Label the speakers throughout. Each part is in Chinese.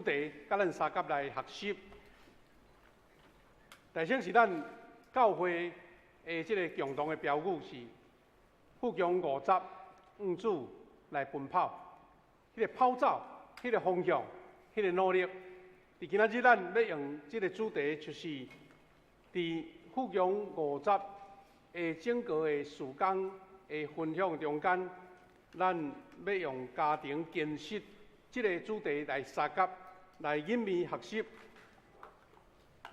Speaker 1: 题，甲咱三甲来学习。第先是咱教会的即个共同的标语是富强50五主来奔跑，迄个跑走，迄个方向，迄个努力。伫今仔日咱要用即个主题，就是伫富强50的整个的时间的分享中间，咱要用家庭建设即个主题来三甲来引面学习。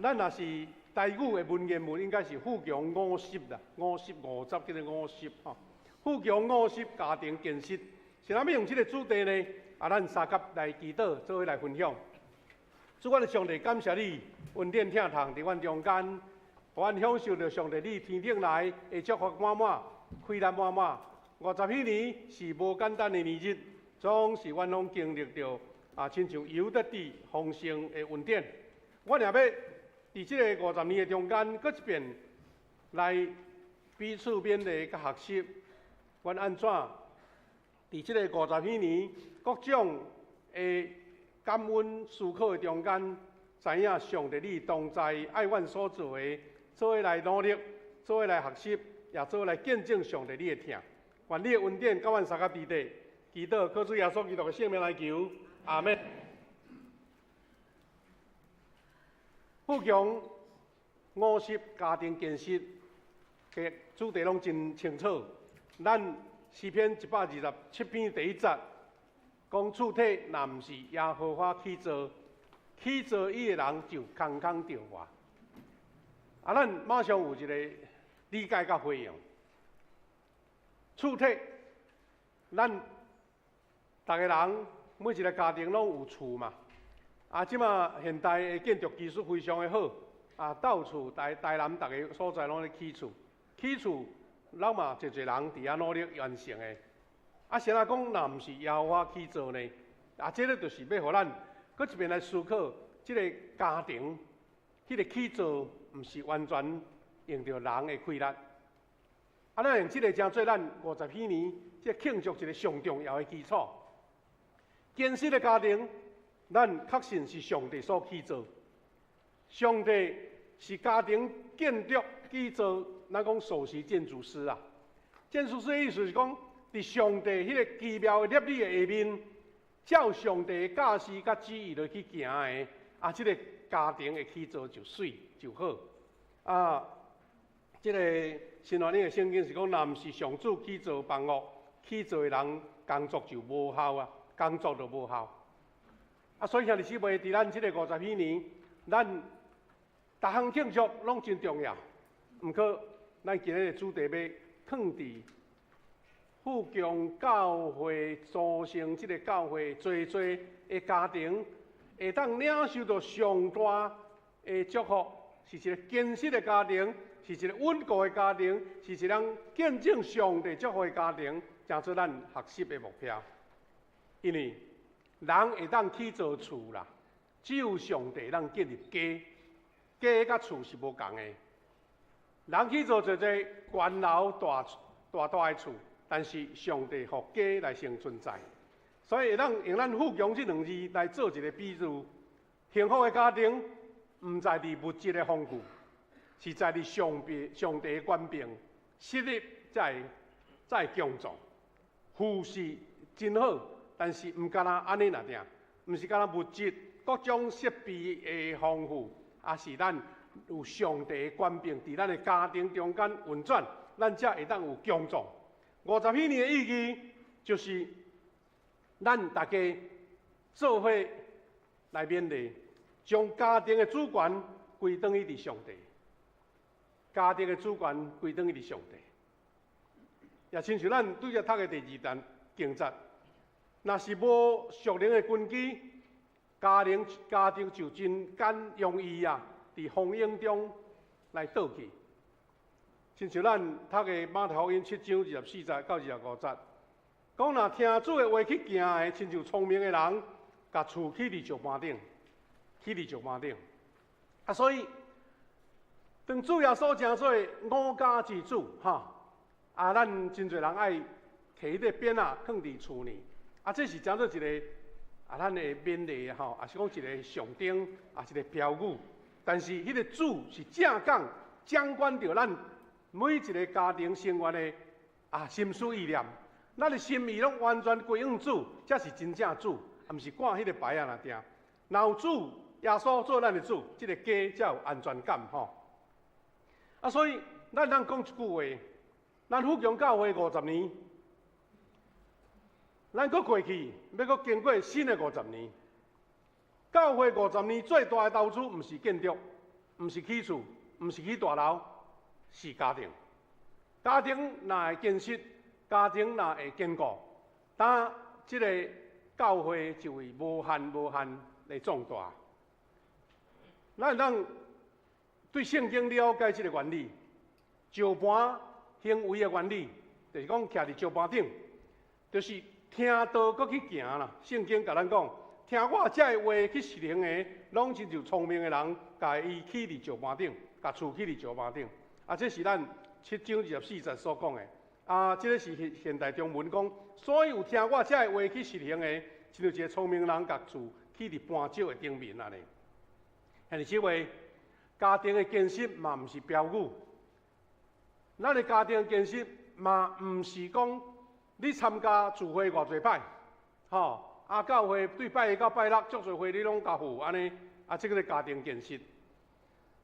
Speaker 1: 咱若是台语的文言文，应该是富强50啦，50叫做50吼。富强50家庭建设，是咱要用即个主题呢？咱三甲来祈祷，做伙来分享。主阮的上帝，感谢你恩典听堂伫阮中间，互阮享受着上帝你天顶来的祝福满满、开难满满。50许年是无简单的年日，总是阮拢经历着亲像油得地丰盛的恩典。阮也要伫即个50年的中间，搁一遍来彼此勉励甲学习，阮安怎伫即个50许年各种的感恩思考的中间，知影上帝你同在爱阮所做的，做伙来努力，做伙来学习，也做伙来见证上帝你的疼。愿你的恩典甲阮三甲伫地，祈祷靠主耶稣基督的圣名来求，阿门。富强50家庭建设嘅主题拢真清楚。咱诗篇127篇第1节讲：厝体若毋是耶和华起造，起造伊的人就空空着活。咱马上有一个理解甲回应。厝体，咱逐个人每一个家庭拢有厝嘛。即马现代的建筑技术非常的好，到处台南逐个所在拢咧起厝，起厝咱嘛侪人伫遐努力完成的。谁人讲若毋是耶和华起造呢？这个就是要互咱搁一遍来思考，即个家庭，迄个起造毋是完全用着人的气力。咱用即个正做咱50许年，即庆祝一个上重要的基础。建设的家庭。咱确信是上帝所起造，上帝是家庭建筑建造，咱讲首席建筑师啊。建筑师的意思是讲，伫上帝迄个奇妙的立理的下面，照上帝的教示甲旨意落去行的，即个家庭的起造就水就好。即个新约里的圣经是讲，若毋是上主起造房屋，起造的人工作就无效啊，工作就无效。所以兄弟姊妹，伫咱即个50许年，咱逐项庆祝拢真重要。毋过，咱今日的主题要放伫富强教会组成即个教会，做的家庭会当领受到上大的祝福，是一个坚实的家庭，是一个稳固的家庭，是一个见证上帝祝福的家庭，正做咱学习的目标。因为人会当起造厝啦，只有上帝会当建立家，家甲厝是无共的。人起造一个高楼大的厝，但是上帝互家来先存在，所以会当用咱富强这2字来做一个比喻。幸福的家庭，毋在伫物质的丰富，是在伫上帝的权柄，实力才会强壮。富是真好。但是毋干那安尼那定，毋是干那物质各种设备的丰富，是咱有上帝的权柄伫咱的家庭中间运转，咱才会当有强壮。50许年的意义就是，咱大家做伙来勉励，将家庭的主权归转于伫上帝，家庭的主权归转于伫上帝。也亲像咱对个读的第2段经节。若是无属灵的根基，家庭就真容易伫风影中来倒去。亲像咱读的马太福音7章24节到25节，讲若听主的话去行的，亲像聪明的人，甲厝起伫石板顶，所以当主耶稣正做5家之主，咱真侪人爱摕迄个鞭放伫厝里。这是讲做一个咱的勉励吼，也是讲一个象征，也是一个标语。但是，迄个主是正讲掌管着咱每一个家庭生活的心思意念，咱的心意拢完全归向主，才是真正主，啊，毋是挂迄个牌啊那定。若有主耶稣做咱的主，这个家才有安全感吼。所以咱讲一句话，咱富强教会50年。咱搁过去，要搁经过新的50年。教会50年最大的投资，毋是建筑，毋是起厝，毋是起大楼，是家庭。家庭若会建设，家庭若会坚固，当即个教会就会无限来壮大。咱对圣经了解即个原理，石盘行为的原理，就是讲徛伫石盘顶，就是。听道搁去行啦，圣经甲咱讲，听我这话去实行的，拢亲像聪明的人，家伊起伫石盘顶，甲厝起伫石盘顶。这是咱7章24节所讲的。这个是现代中文讲，所有听我这话去实行的，亲像一个聪明人，甲厝起伫磐石的顶面安尼。但是即话，家庭的建设嘛，毋是标语。咱的家庭建设嘛，毋是讲。你参加聚会偌侪摆，教会对拜1到拜6，足侪会你拢交付安尼，这个是家庭建设。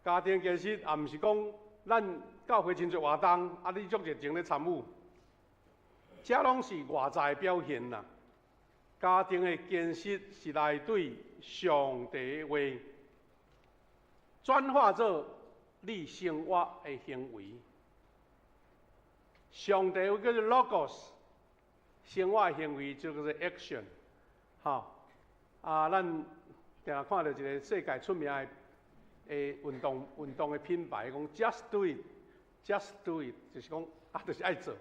Speaker 1: 家庭建设也毋是讲咱教会真侪活动，你足热情咧参与，这拢是外在表现啦。家庭的建设是来对上帝的话转化做你生活的行为。上帝有叫做 logos。生活行为就叫做 action， 咱定下看到一个世界出名的运动的品牌，讲 just do it， 就是讲就是爱做。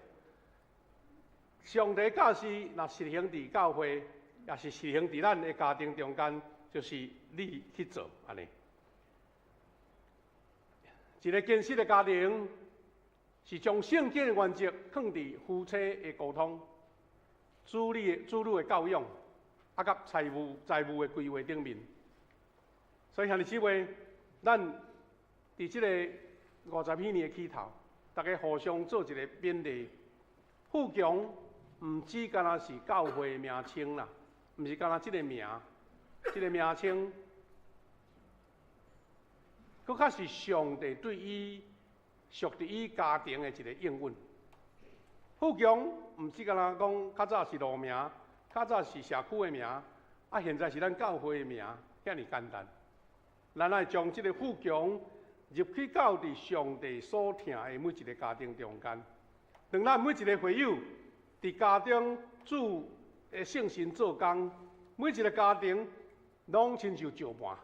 Speaker 1: 上帝教示若实行伫教会，也是实行伫咱的家庭中间，就是你去做安尼。一个建设的家庭，是将圣经的原则放伫夫妻的沟通。子女的教养，甲财务的规划顶面，所以兄弟姊妹，咱伫即个50几年的起头，大家互相做一个勉励。富强毋只干那是教会名称啦，毋是干那即个名，即个名称，佫较是上帝对伊属伫伊家庭的一个应允。富强毋只干那讲，较早是路名，较早是社区的名，现在是咱教会的名，遐尔简单。咱爱将即个富强入去到伫上帝所疼的每一个家庭中间，让咱每一个会友伫家中主的圣神做工，每一个家庭拢亲像石盘，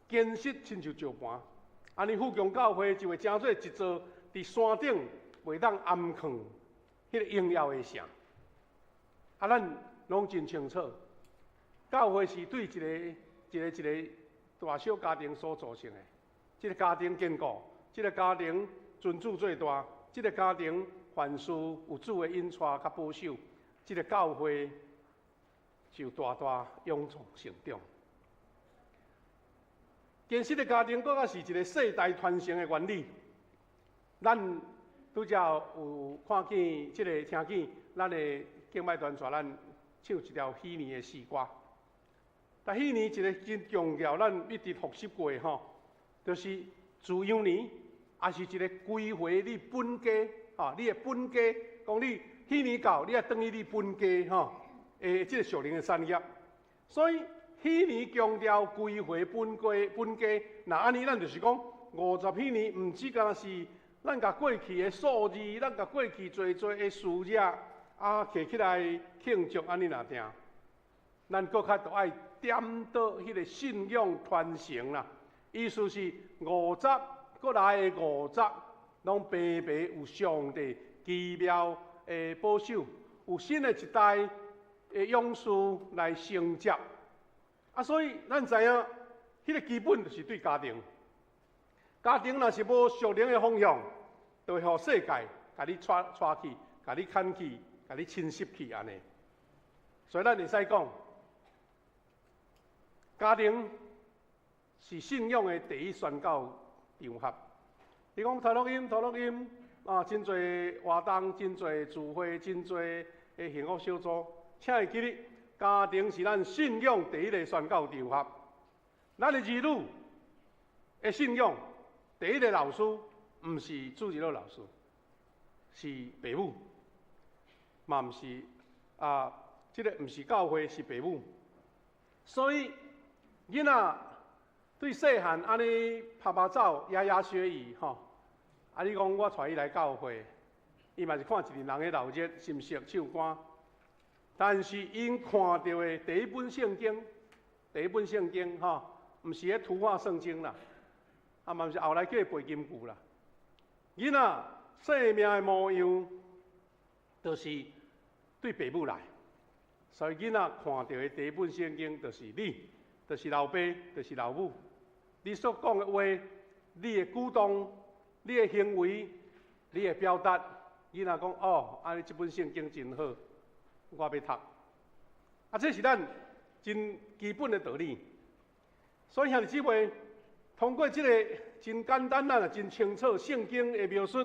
Speaker 1: 建设亲像石盘。安尼富强教会就会成做一座伫山顶袂当安放。迄个荣耀的城，咱拢真清楚，教会是对一个大小家庭所组成的。这个家庭坚固，这个家庭尊主最大，这个家庭凡事有主的引带甲保守，这个教会就大大勇壮成长。建设的家庭，佫是一个世代传承的原理，咱。拄则有看见即个听见，咱的敬拜团带咱唱一条喜年的诗歌。但喜年一个真重要，咱一直复习过吼，就是自由年，也是一个归回你本家，你的本家，讲你喜年到，你要转去你本家即个属灵的产业。所以喜年强调归回本家，那安尼咱就是讲50喜年，毋只干是。咱甲过去的数字，咱甲过去侪的事业摕起来庆祝安尼若定，咱搁较着爱点到迄个信仰传承啦。意思是50搁来的50，拢白白有上帝奇妙的保守，有新的一代的勇士来承接。所以咱知影，迄个基本就是对家庭。家庭若是无属灵的方向，就会互世界甲你带去，甲你牵去，甲你侵蚀去安尼。所以咱会使讲，家庭是信仰的第一宣告场合。你讲陶录音啊，真侪活动，真侪聚会，真侪的幸福小组，请会记得，家庭是咱信仰第一个宣告场合。咱的儿女的信仰第一个老师，毋是主日学老师，是父母，嘛毋是这个毋是教会，是父母。所以囡仔对细汉安尼拍拍走、牙牙学语吼，你讲我带伊来教会，伊嘛是看一个人的闹热、心色、唱歌，但是因看到的第一本圣经吼，毋是咧图画圣经啦，嘛毋是后来叫伊背金句啦。囡仔生命的模样，就是对父母来。所以囡仔看到的第一本圣经，就是你，就是老爸，就是老母。你所讲的话，你的举动，你的行为，你的表达，囡仔讲哦，安尼这本圣经真好，我要读。这是咱真基本的道理。所以兄弟姊妹，通过这个真简单也真清楚圣经的描述，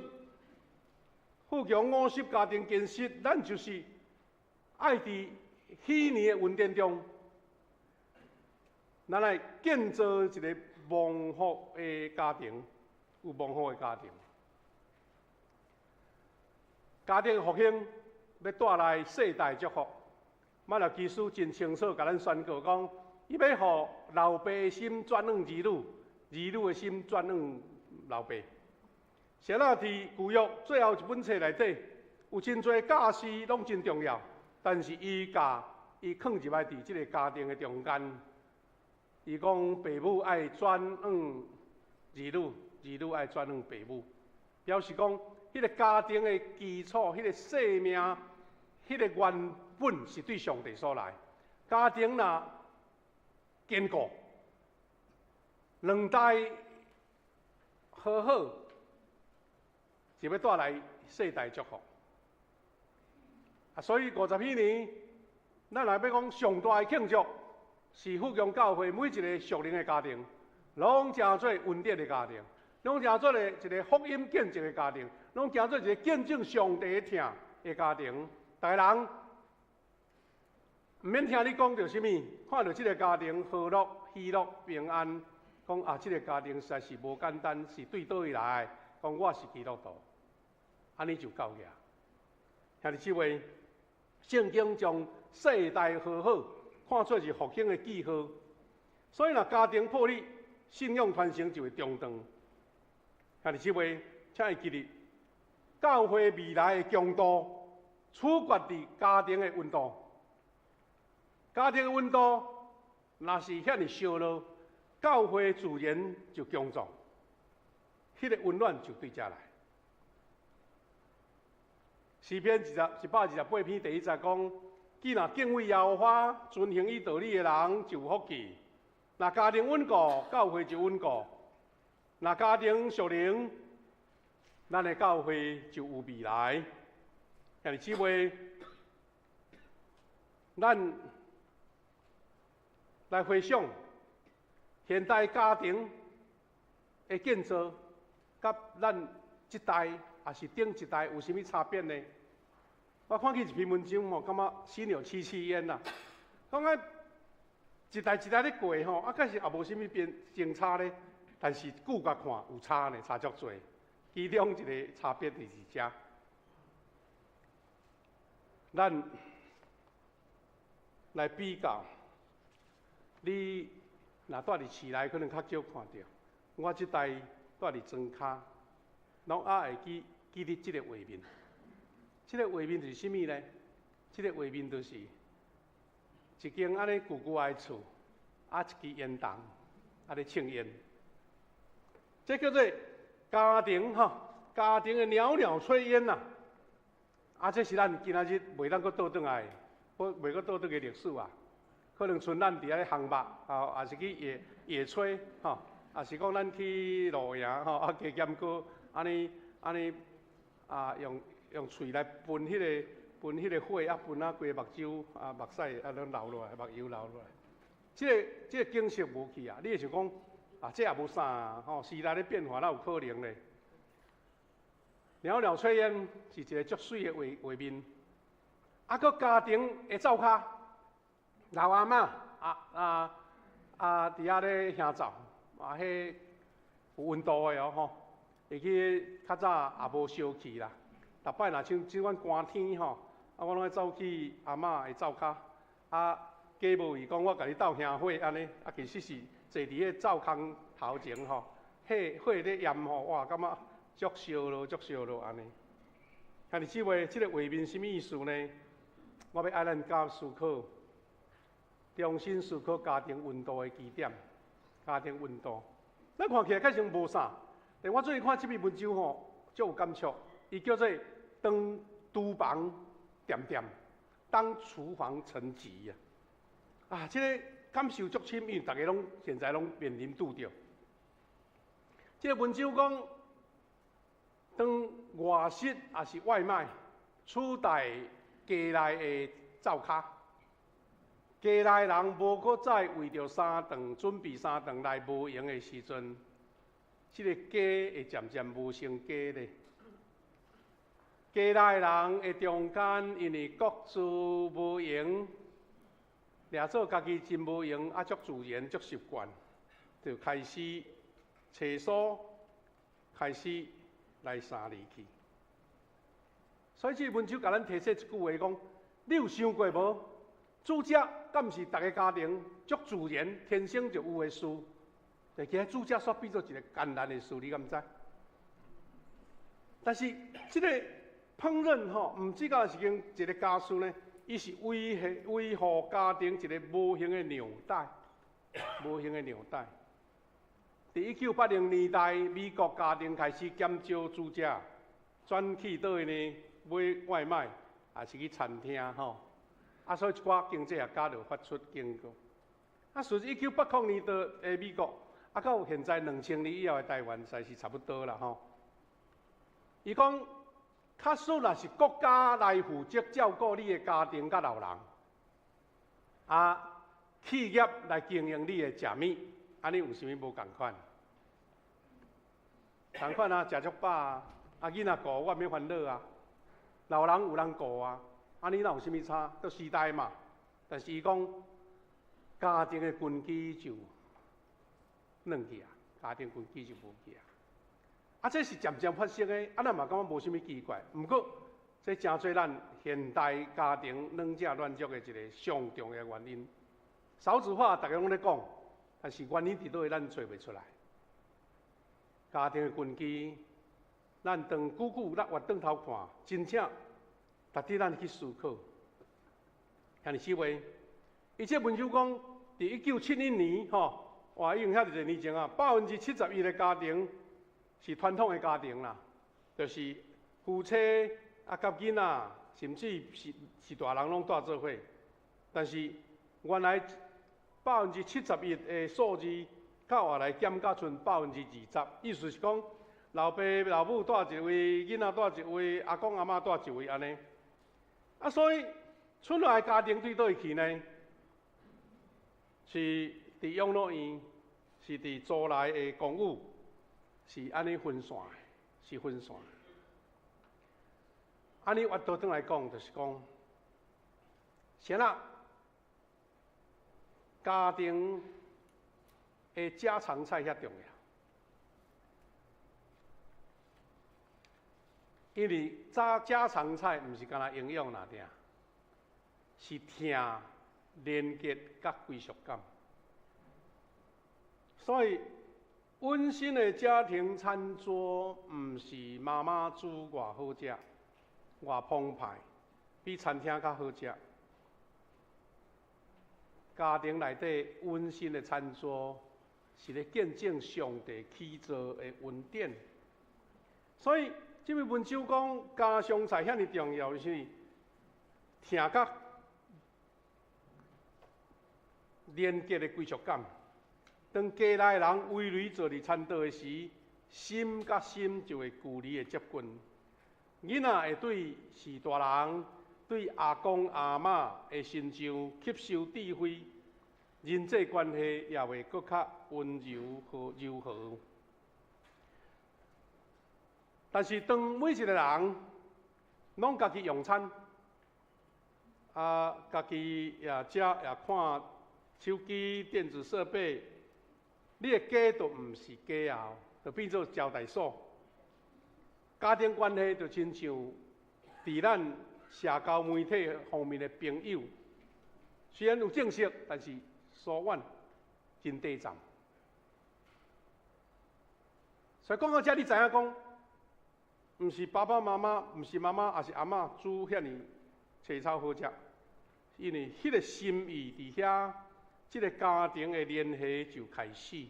Speaker 1: 富强50家庭建设，咱就是爱伫喜年的恩典中，咱来建造一个蒙福的家庭，有蒙福的家庭。家庭的复兴要带来世代祝福。马拉基书真清楚甲咱宣告讲，伊要互老爸的心转向儿女，儿女的心转向老爸。写那伫旧约最后一本册内底，有真侪教示拢真重要，但是伊放入来伫即个家庭的中间。伊讲父母爱转向儿女，儿女爱转向父母，表示讲迄个家庭的基础，迄个生命，迄个原本是对上帝所来。家庭若坚固，两代和好，就要带来世代祝福。所以50几年，咱若要讲上大的庆祝，是富强教会每一个属灵的家庭，拢成做恩典的家庭，拢成做一个福音见证的家庭，拢成做一个见证上帝的疼的家庭。大家人毋免听你讲到什么，看到这个家庭和乐、喜乐、平安，讲这个家庭实在是无简单，是对倒位来，讲我是基督徒，安尼就够个。兄弟姊妹，圣经将世代和好看作是复兴的记号，所以若家庭破裂，信仰传承就会中断。兄弟姊妹，请会记得，教会未来的强度取决于家庭的温度。家庭的温度若是遐尼烧热，教会自然就强壮，迄个温暖就对遮来。诗篇128篇第1节讲：既若敬畏耶和华、遵行伊道理的人，就有福气。若家庭稳固，教会就稳固；若家庭属灵，咱的教会就有未来。兄弟姊妹，咱来回想现代家庭的建造，甲咱这代也是顶一代有啥物差别呢？我看见一篇文章吼，感觉心有戚戚焉啦。讲一代一代咧过吼，确实也无啥物变差咧，但是久甲看有差呢，差足多。其中一个差别就是遮，咱来比较。你若住伫市内，可能较少看到。我这代住伫庄骹，拢会记得这个画面。这个画面就是什么呢？这个画面就是一间安尼旧旧的厝，一支烟筒，咧庆烟。这叫做家庭吼，家庭的袅袅炊烟呐。这是咱今仔日袂当阁倒转来，袂阁倒转个历史啊。可能像咱伫遐咧烘肉，也是去野炊，也是讲咱去露营，加盐膏，安尼用喙来喷迄个火，喷规个目睭目屎，拢流落来，目油流落来。这个景色无去啊，你会想讲啊，这也无啥啊，吼，时代咧变化，哪有可能咧？袅袅炊烟是一个足水的画面，啊，搁家庭的灶骹，老阿嬷伫遐咧香灶，迄有温度的哦吼，会去较早也无烧气啦，逐摆若像即款寒天吼，我拢爱走去阿嬷的灶骹，家无伊讲我甲你斗香火安尼，其实是坐伫迄灶坑头前吼，火咧炎吼，哇，感觉足烧咯安尼。但是即个画面什么意思呢？我要爱咱加思考，重新思考家庭温度的基点，家庭温度。咱看起来确实无啥，但我最近看这篇文章吼，足有感触。伊叫做“当厨房点，当厨房成疾”啊，这个感受足深，因为大家现在拢面临拄着。这个文章讲，当外食也是外卖取代家内的灶骹，家内人无搁再为着三顿准备三顿来无闲的时阵，这个家会渐渐无成家咧。家内人的中间，因为各自无闲，掠做家己真无闲，足自然、足习惯，就开始找所，开始来相离去。所以这文章甲咱提醒一句话讲：你有想过无？煮食敢毋是逐个家庭足自然、天生就有的事？但其实煮食煞变做一个艰难的事，你敢毋知？但是这个烹饪吼，毋只讲是一个家事呢，伊是维护家庭一个无形的纽带，无形的纽带。伫1980年代，美国家庭开始减少煮食，转去倒位呢买外卖，也是去餐厅吼。所以一寡经济学家就发出警告。随着1980年代的美国，到现在2000年以后的台湾，实在是差不多啦吼。伊讲，假使若是国家来负责照顾你的家庭甲老人，企业来经营你的食物，安尼有啥物无共款？同款食足饱囡仔顾我免烦恼老人有人顾安尼哪有啥物差？都时代嘛。但是伊讲，家庭的根基就软去家庭根基就无去这是渐渐发生的，咱嘛感觉无啥物奇怪。不过，这真做咱现代家庭软食乱足的一个上重要的原因。少子化，大家拢咧讲，但是原因伫倒位，咱找袂出来。家庭的根基，咱长久咱活转头看，真正值得咱去思考。像是话，伊这文章讲，伫1971年哇，已经遐侪年前，71%的家庭是传统的家庭啦，就是夫妻甲囡仔，甚至是大人拢住做伙。但是原来71%的数字，到后来减到剩20%，意思是讲老爸老母住一位，囡仔住一位，阿公阿嬷住一位安尼。所以剩下的家庭对倒去呢？是伫养老院，是伫租来的公寓。是安尼分散，是分散。安尼我倒转来讲，就是讲，先家庭的家常菜遐重要，因为家常菜毋是干那营养那点，是听连结甲归属感，所以。温馨的家庭餐桌，毋是妈妈煮偌好食、偌澎湃，比餐厅较好食。家庭内底温馨的餐桌，是咧见证上帝启造的恩典。所以，这篇文章讲家常菜遐尼重要，是听甲连结的归属感。当家内人围垒坐伫餐桌的时，心甲心就会距离的接近。囡仔会对是大人、对阿公阿嬷的身上吸收智慧，人际关系也会搁较温柔和柔和。但是当每一个人拢家己用餐，家己也食也看手机、电子设备，你的家就毋是家啊，就变做招待所。家庭关系就亲像伫咱社交媒体方面的朋友，虽然有正式，但是疏远真短暂。所以讲到这，你知影讲，毋是爸爸妈妈，毋是妈妈，也是阿嬷煮遐尼青草好食，因为迄个心意伫遐，即个家庭的联系就开始。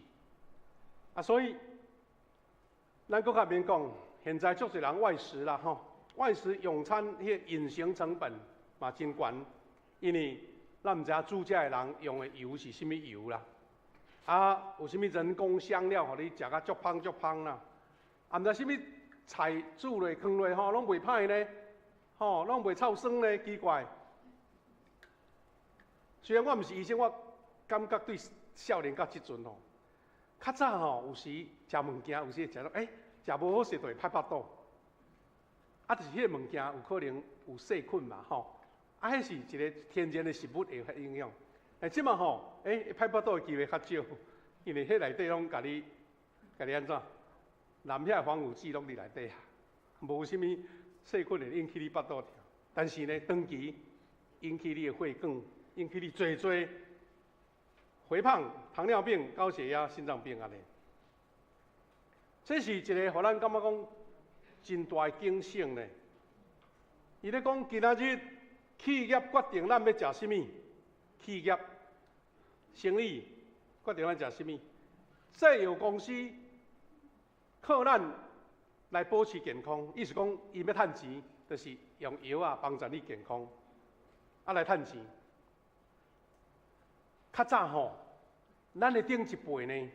Speaker 1: 所以咱搁较免讲，现在足侪人外食啦吼，外食用餐迄个隐形成本嘛真悬，因为咱毋知影煮食的人用的油是啥物油啦，有啥物人工香料，互你食甲足芳足芳啦，毋知啥物菜煮落放落吼，拢袂歹呢，吼，拢袂臭酸呢，奇怪。虽然我毋是医生，我感觉对少年到即阵吼，较早吼有时食物件，有时食到食无好势就会歹腹肚，就是迄个物件有可能有细菌嘛吼，迄是一个天然的食物会影响。即嘛吼，歹腹肚的机会较少，因为迄内底拢甲你安怎？南遐防腐剂拢伫内底啊，无啥物细菌会引起你腹肚痛。但是呢，长期引起你的血管，引起你侪肥胖、糖尿病、高血压、心脏病安尼。这是一个互咱感觉讲真大的警醒呢。伊咧讲今仔日企业决定咱要食啥物，企业生意决定咱食啥物，制药公司靠咱来保持健康，意思讲伊要趁钱，就是用药帮助你健康，来趁钱。较早吼，咱的顶一辈呢，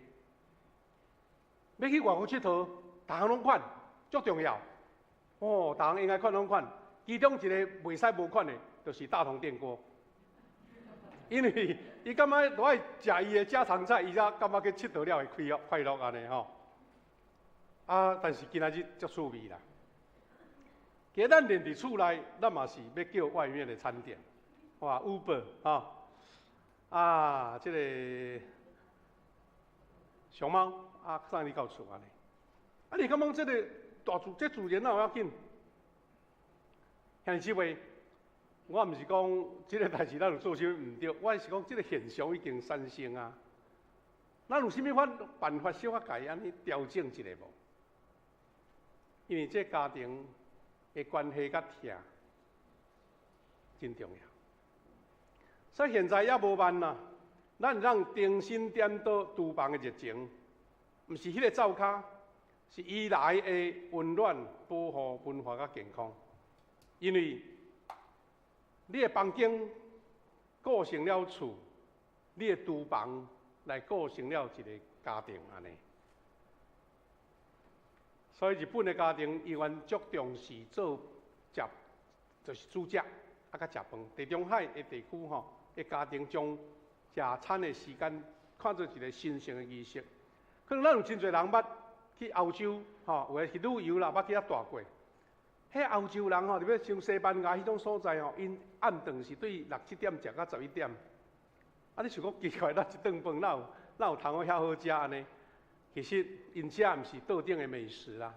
Speaker 1: 要去外国佚佗，逐项拢款，足重要。逐项应该款拢款，其中一个袂使无款的，就是大同电锅。因为伊感觉都爱食伊的家常菜，伊才感觉去佚佗了会快乐安尼吼。但是今仔日足趣味啦。其实咱连伫厝内，咱嘛是要叫外面的餐点，哇 ，Uber 即个熊猫送你到厝安尼。你感觉这个大自然哪有要紧？兄弟姊妹，我毋是讲这个代志咱有做啥毋对，我是讲这个现象已经产生啊。咱有啥物办法小可家安尼调整一下无？因为这家庭的关系甲疼真重要，所以现在也无慢啦。咱让重新点倒厨房的热情，毋是迄个灶骹，是伊来的温暖、保护、文化甲健康。因为你的房间构成了厝，你的厨房来构成了一个家庭安尼。所以日本的家庭依然足重视就是煮食，甲食饭。地中海的地区的家庭将食餐的时间看作一个神圣的仪式。可能咱有真侪人捌去欧洲，有诶去旅游啦，捌去遐住过。迄欧洲人特别像西班牙迄种所在因暗顿是对6、7点食到11点。你想讲奇怪，咱一顿饭哪有通好遐好食安尼？其实因遮毋是道顶的美食啦，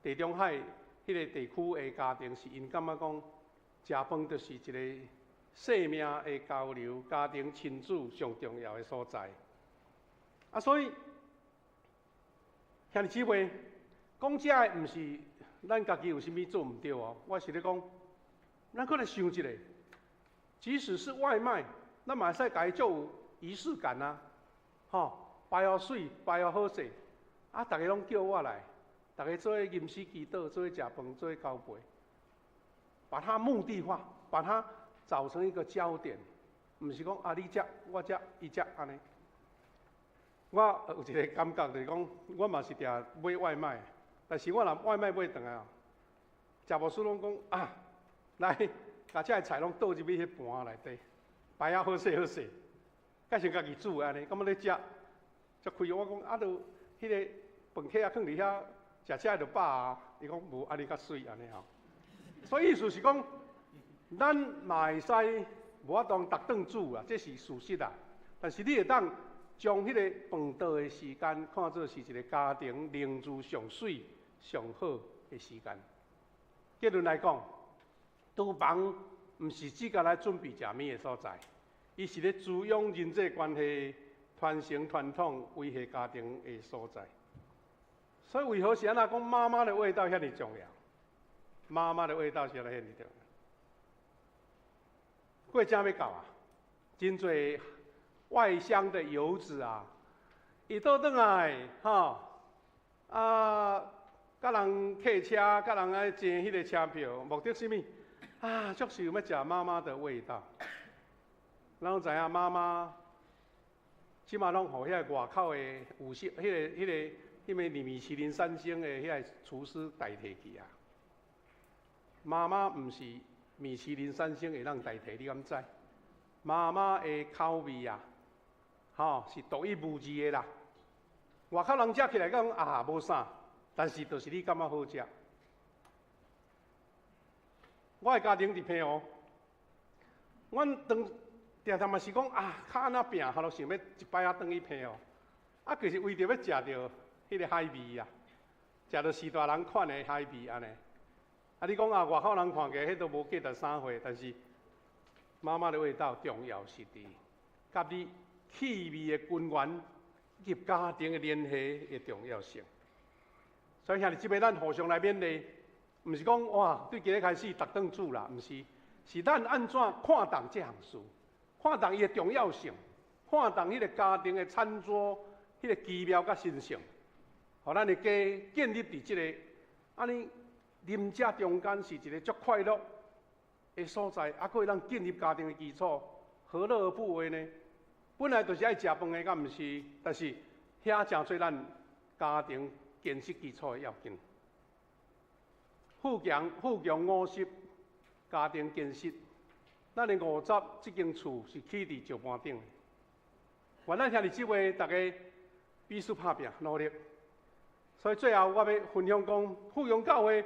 Speaker 1: 地中海迄个地区的家庭是因感觉讲食饭就是一个生命的交流，家庭亲子上重要的所在。所以兄弟姊妹，讲遮的毋是咱家己有啥物做毋对哦，我是咧讲，咱可能想一下，即使是外卖，咱嘛会使家己做有仪式感啊，摆好水，摆好势，大家拢叫我来，大家做吟诗祈祷，做食饭，做交陪，把它目的化，把它找成一个焦点，毋是讲你食我食伊食安尼。我有一个感觉就是讲，我嘛是定买外卖，但是我若外卖买回来食无输拢讲来，把这菜拢倒入去迄盘内底，摆好势好势。改成家己煮安尼，感觉咧食，就开我讲啊，就迄个饭客啊，放伫遐食食就饱啊。伊讲无安尼较水安尼吼。所以意思是讲，咱嘛会使无法当逐顿煮啊，这是事实啊。但是你会当将迄个饭桌的时间看作是一个家庭凝聚上水上好的时间。结论来讲，厨房毋是只甲来准备食物的所在，伊是咧滋养人际关系、传承传统、维系家庭的所在。所以为何是安那讲妈妈的味道遐尼重要？妈妈的味道是安那遐尼重要。过正要到啊，真侪外乡的游子啊，伊倒转来吼甲人客车，甲人爱坐迄个车票，目的是啥物？啊，足想要食妈妈的味道。咱拢知影妈妈，即马拢互遐外口的有些迄个米其林3星的遐个厨师代替去啊。妈妈毋是米其林3星会当代替，你敢知？妈妈的口味啊，是独一无二的啦。外口人食起来讲啊无啥，但是就是你感觉好食。我的家庭伫平湖，阮常常嘛是讲啊，较安那拼，哈，就想要一摆仔转去平湖。啊，其实为着要食着迄个海味啊，食着士大人款的海味安尼。啊，你讲啊，外口人看起来迄都无过13岁，但是妈妈的味道重要是伫，甲你气味的根源以及家庭的联系的重要性。所以兄弟姊妹，咱互相来勉励，毋是讲哇，对今日开始逐顿煮啦，毋是，是咱安怎看重这项事，看重伊的重要性，看重迄个家庭的餐桌迄个奇妙甲神圣，互咱的家建立伫即个安尼。啉食中间是一个足快乐的所在，还可以让建立家庭的基础，何乐而不为呢？本来就是爱食饭的，敢毋是？但是遐诚做咱家庭建设基础的要紧。富强50，家庭建设，咱的50这间厝是起伫石盘顶的。愿咱兄弟姊妹大家彼此打拼努力。所以最后我要分享讲，富强教会。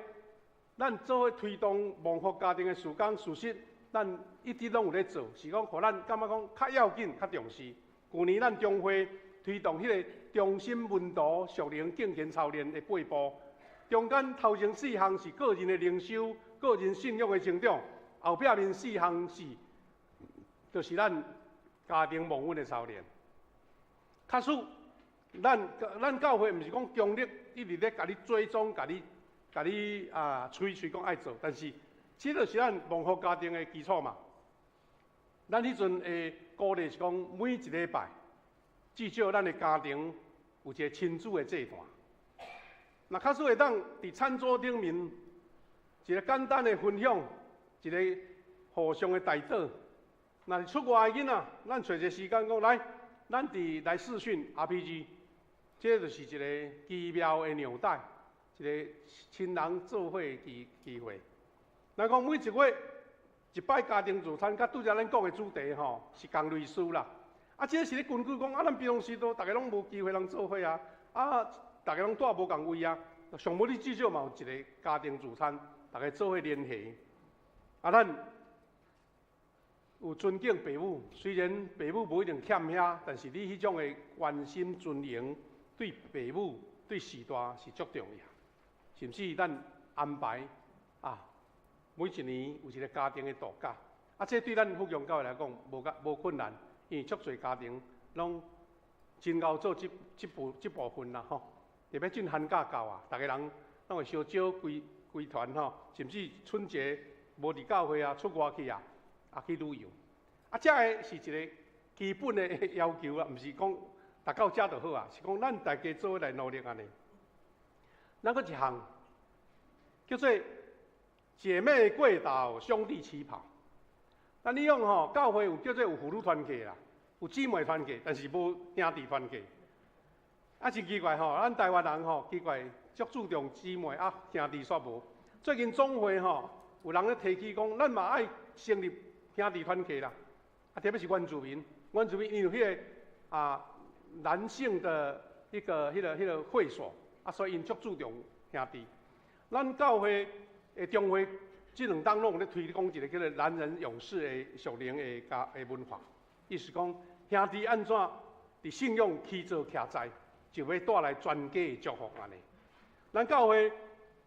Speaker 1: 咱做伙推动蒙福家庭的事工，事实咱一直拢有咧做，是讲，互咱感觉讲较要紧、较重视。去年咱中会推动迄个中心文图属灵敬虔操练的8步，中间头前4项是个人的灵修、个人信仰的成长，后壁面4项是，就是咱家庭蒙恩的操练。假使咱教会毋是讲强力一直咧甲你追踪、甲你吹讲爱做，但是这就是咱蒙福家庭的基础嘛。咱迄阵会鼓励是讲每一礼拜，至少咱的家庭有一个亲子的祭坛。那假使会当伫餐桌顶面，一个简单的分享，一个互相的带导。那是出外的囡仔，咱找一个时间讲来，咱来视讯 RPG， 这就是一个奇妙的纽带。一个亲人做伙的机会。咱讲每一月一摆家庭聚餐，甲拄则咱讲的主题吼是同类似啦。啊，这是咧根据讲啊，咱平常时都大家拢无机会通做伙啊，大家拢住无共位啊。上无你至少嘛有一个家庭聚餐，大家做伙联系。啊，咱有尊敬父母，虽然父母无一定欠遐，但是你迄种的关心尊荣，对父母对时代是足重要。甚至咱安排每一年有一个家庭的度假，这对咱富强教会来讲无困难，因为足侪家庭拢真够做这部分啦吼。特别进寒假到啊，大家人拢会相招规团吼，甚至春节无伫教会啊，出外去去旅游。这个是一个基本的要求啊，毋是讲达到遮就好啊，是讲咱大家做伙来努力安尼。咱搁一项叫做姐妹跪倒，兄弟起跑。咱你用教会有叫做有妇女团契啦，有姊妹团契，但是无兄弟团契。真奇怪咱台湾人奇怪，足注重姊妹兄弟煞无。最近总会有人咧提起讲，咱嘛爱成立兄弟团契啦。特别是原住民，阮这边因有迄个男性的迄个会所，所以因足注重兄弟。咱教会中会这2档拢咧推广一个叫做男人勇士的属灵的文化，意思讲兄弟安怎伫信仰起做徛在，就要带来全家的祝福安尼。咱教会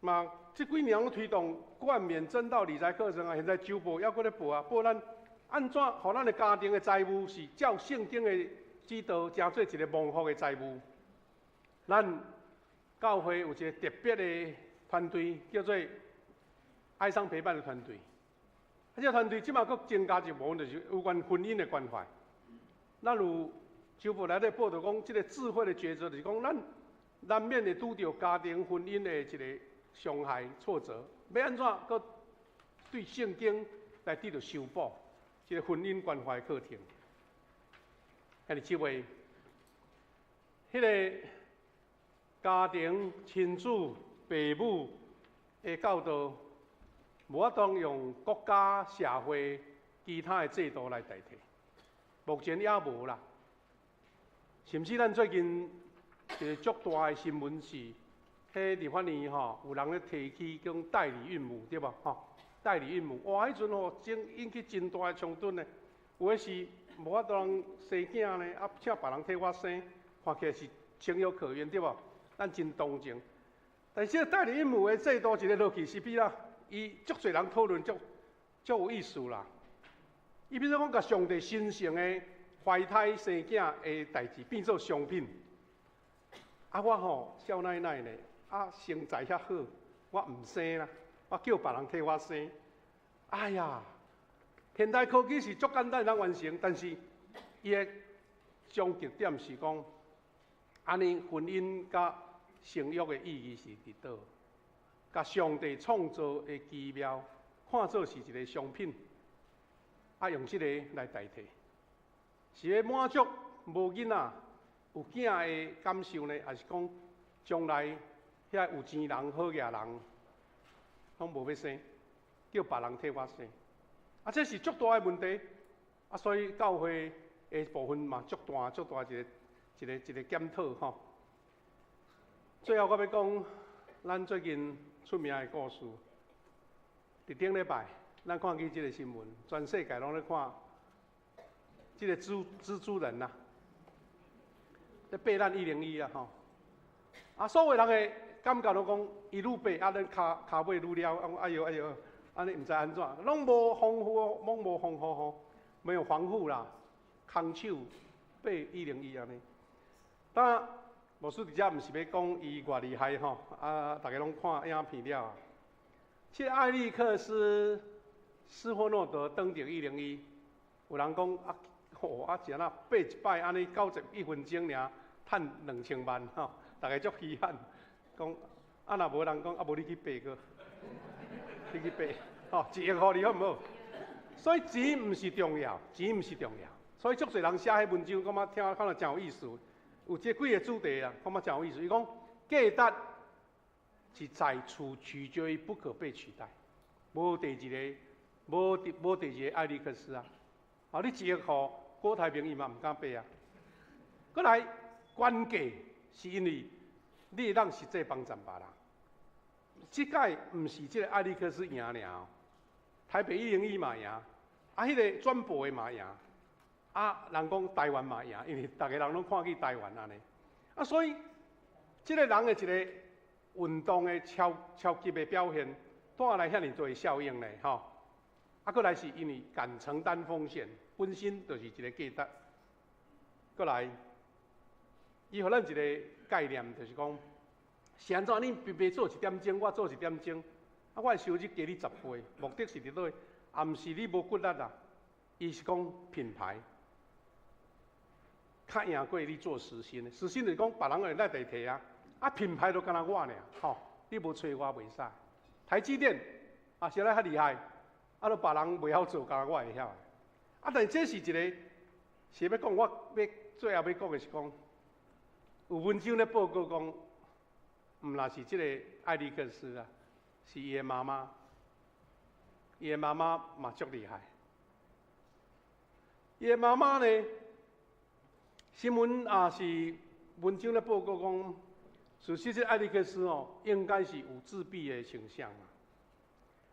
Speaker 1: 嘛，这几年拢推动冠冕真道理财课程啊，现在周报还搁咧报啊，报咱安怎互咱的家庭的财务是照圣经的指导，成做一个蒙福的财务。咱教会有一个特别的团队，叫做哀伤陪伴的团队。这个团队即马搁增加一部分，就是有关婚姻的关怀。咱有周报内底报道讲，这个智慧的抉择，就是讲咱难免会拄到家庭婚姻的一个伤害挫折，要安怎搁对圣经来得到修补，这个婚姻关怀课程。今日即位，迄个家庭亲子父母的教导，无法当用国家社会其他的制度来代替，目前也无啦。甚至咱最近一个足大的新闻是，迄立法院有人咧提起讲代理孕母对无代理孕母，哇！迄阵引起真大的冲突呢。有诶是无法当生囝呢，请别人替我生，看起来是情有可原对无？咱真同情。但是代理孕母的制度一个落去是比啦，伊足侪人讨论足有意思啦。伊比如讲，甲上帝神圣的怀胎生囝的代志变做商品。我少奶奶呢，身材遐好，我唔生啦，我叫别人替我生。哎呀，现代科技是足简单能完成，但是伊的终极点是讲，安尼婚姻甲生育的意义是伫倒？甲上帝创造的奇妙看作是一个商品，用这个来代替，是要满足无囡仔有囝的感受呢，还是讲将来遐有钱人、好野人，拢无要生，叫别人替我生？这是足大的问题。所以教会的部分嘛，足大一个检讨吼。最后我要讲，咱最近出名的故事。伫顶礼拜，咱看见这个新闻，全世界拢咧看，这个蜘蛛人呐，咧爬咱101啊吼。所有人的感觉拢讲，伊愈爬，咱骹尾愈了，哎呦哎呦，安尼唔知安怎，拢无防护，拢无防护吼，没有防护啦，空手爬101安尼。当然，牧师伫遮毋是要讲伊偌厉害吼，大家拢看影片了。这艾利克斯·斯霍诺德登顶101，有人讲真啊，爬一摆安尼91分钟尔，赚2000万吼，大家足稀罕。讲若无人讲，无你去爬过，你去爬，1亿互你好唔好？所以钱毋是重要，钱毋是重要。所以足侪人写迄文章，感觉听看了真有意思。有这几个主题啊，感觉真有意思。伊讲价值是在处取决于不可被取代，无第二个艾利克斯啊。你1亿块，郭台铭伊嘛毋敢爬啊。过来，关键是因为你会当实际帮助别人。这届毋是这个艾利克斯赢尔，台北101嘛赢，迄个转播的嘛赢。人讲台湾嘛赢，因为大家人拢看去台湾安尼。所以这个人的一个运动的超级的表现，带来遐尼多的效应呢，吼。过来是因为敢承担风险，本身就是一个价值。过来，伊互咱一个概念，就是讲，是安怎你别做1点钟，我做1点钟，我的收入加你10倍，目的是伫倒？也毋是你无骨力啦，伊是讲品牌。较赢过你做实薪的，实薪就是讲别人会来代替啊，品牌都敢若我尔，吼，你无找我袂使。台积电是咧较厉害，都别人袂晓做，敢若我会晓。但这是一个，是要讲，我要最后要讲的是讲，有文章咧报告讲，毋若是这个艾利克斯啊，是伊的妈妈，伊的妈妈嘛足厉害，伊的妈妈呢？新闻也是文章咧报告讲，事实这艾利克斯应该是有自闭的倾向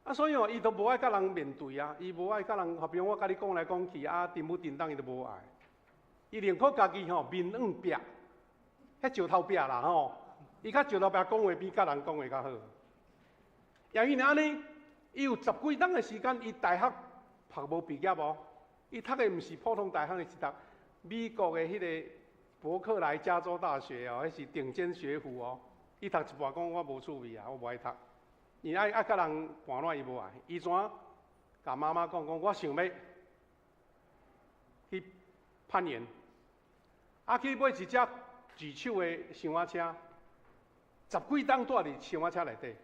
Speaker 1: 啊，所以伊都无爱甲人面对啊，伊无爱甲人，好比如我甲你讲来讲去啊，沉不沉当伊都无爱，伊宁可家己面硬壁，迄石头壁啦伊较石头壁讲话比甲人讲话较好。也因为安尼，伊有10几档的时间，伊大学读无毕业伊读的毋是普通大学，是读美国的迄个伯克莱加州大学迄是顶尖学府伊读一半讲我无趣味我无爱读。伊爱甲人盘烂伊无爱，伊怎甲妈妈讲我想要去攀岩，去买一只自手的箱仔车，10几档住伫箱仔车内底。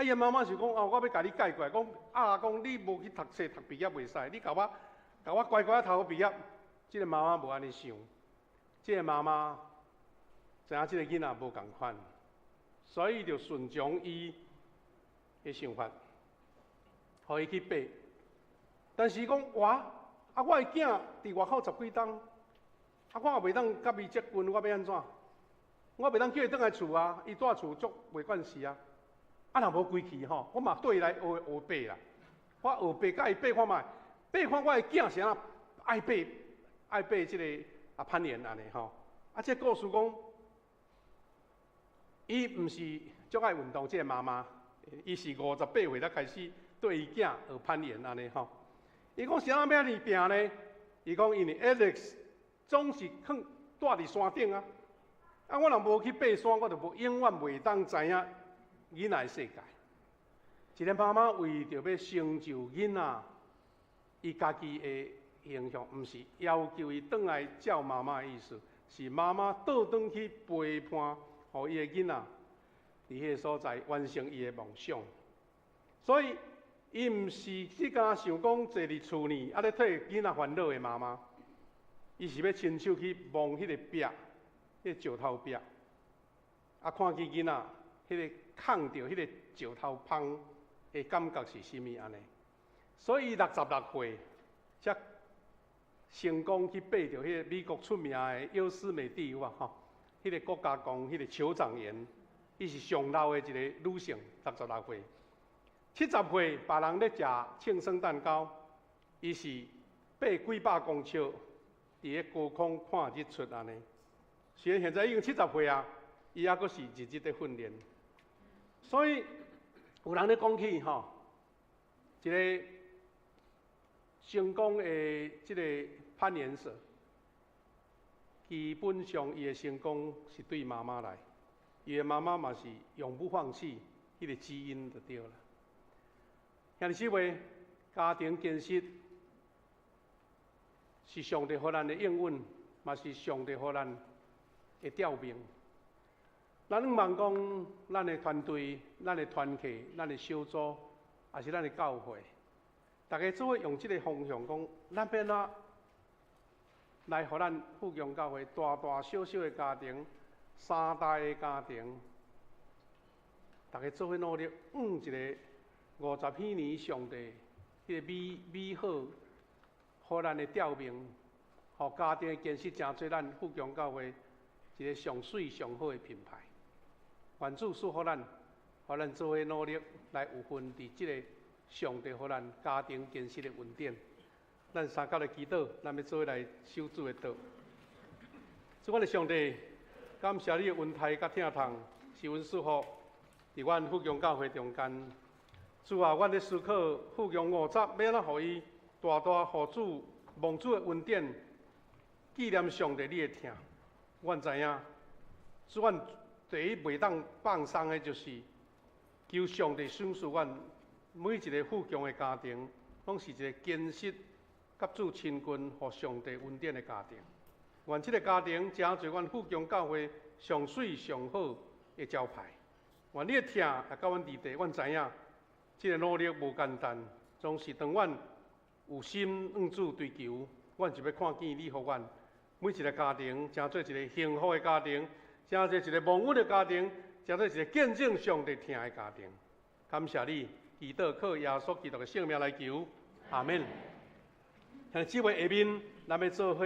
Speaker 1: 伊妈妈就讲我要甲你解决，讲你无去读册，读毕业袂使，你甲我乖乖读好毕业。这个妈妈无安尼想，这个妈妈知影这个囡仔无共款。所以就顺从伊的想法，互伊去爬。但是讲我的囝伫外口10几档，我也袂当甲伊结婚，我要安怎？我袂当叫伊倒来厝啊，伊住厝足袂惯势啊。若无规矩我嘛对伊来学爬啦。我学爬，甲伊爬看卖，爬看我的囝是安怎爱爬即个攀岩安尼这故事讲。伊毋是足爱运动，这个妈妈，伊是58岁才开始对伊囝学攀岩安尼伊讲是安怎要安尼拼呢？伊讲因为 Alex 总是住伫山顶我若无去爬山，我就永远袂当知影囡仔的世界。一个妈妈为着要成就囡仔，伊家己的形象，毋是要求伊转来照妈妈的意思，是妈妈倒转去陪伴。互伊的囡仔伫迄个所在完成伊的梦想，所以伊毋是只敢想讲坐伫厝里咧替囡仔烦恼的妈妈，伊是要亲手去摸迄个壁，迄个石头壁，看见囡仔迄个扛着迄个石头芳的感觉是甚物安尼。所以66岁才成功去爬着迄个美国出名的优思美地有迄个国家公，迄个酋长岩，伊是上老的一个女性，66岁。70岁，别人咧食庆生蛋糕，伊是爬几百公尺，伫咧高空看日出安尼。虽然现在已经70岁伊还阁是日日咧训练。所以有人咧讲起一个成功的即个攀岩者。基本上，伊的成功是对妈妈来，伊的妈妈嘛是永不放弃，迄个基因就对了。兄弟姊妹，家庭建设是上帝予咱的应允，嘛是上帝予咱的吊命。咱毋茫讲，咱的团队、咱的团契、咱的小组，也是咱的教会，大家做伙用这个方向讲，咱要哪？来，互咱富强教会大大小小的家庭、3代的家庭，大家做伙努力，一个50几年上帝迄个美好，互咱的吊命，互家庭的建设，成做咱富强教会一个上水上好的品牌。愿主赐予咱，互咱做伙努力来有份伫即个上帝互咱家庭建设的恩典。咱三角的祈祷，咱要做伙来守主的道。主阮的上帝，感谢你的恩待甲疼痛，是阮赐福伫阮富强教会中间。主啊，阮咧思考富强50要哪，互伊大大互主蒙主的恩典，纪念上帝你的疼。阮知影，主阮第一袂当放松的，就是求上帝赏赐阮每一个富强的家庭，拢是一个坚实。甲主亲近，互上帝恩典的家庭，愿这个家庭成做阮富强教会上水上好的招牌。愿你的疼也到阮伫地，阮知影，这个努力无简单，总是当阮有心向主追求，阮就要看见你互阮每一个家庭，成做一个幸福的家庭，成做一个蒙恩的家庭，成做一个见证上帝疼的家庭。感谢你，祈祷靠耶稣基督的圣名来求，阿门。像姊妹下面，咱要做伙。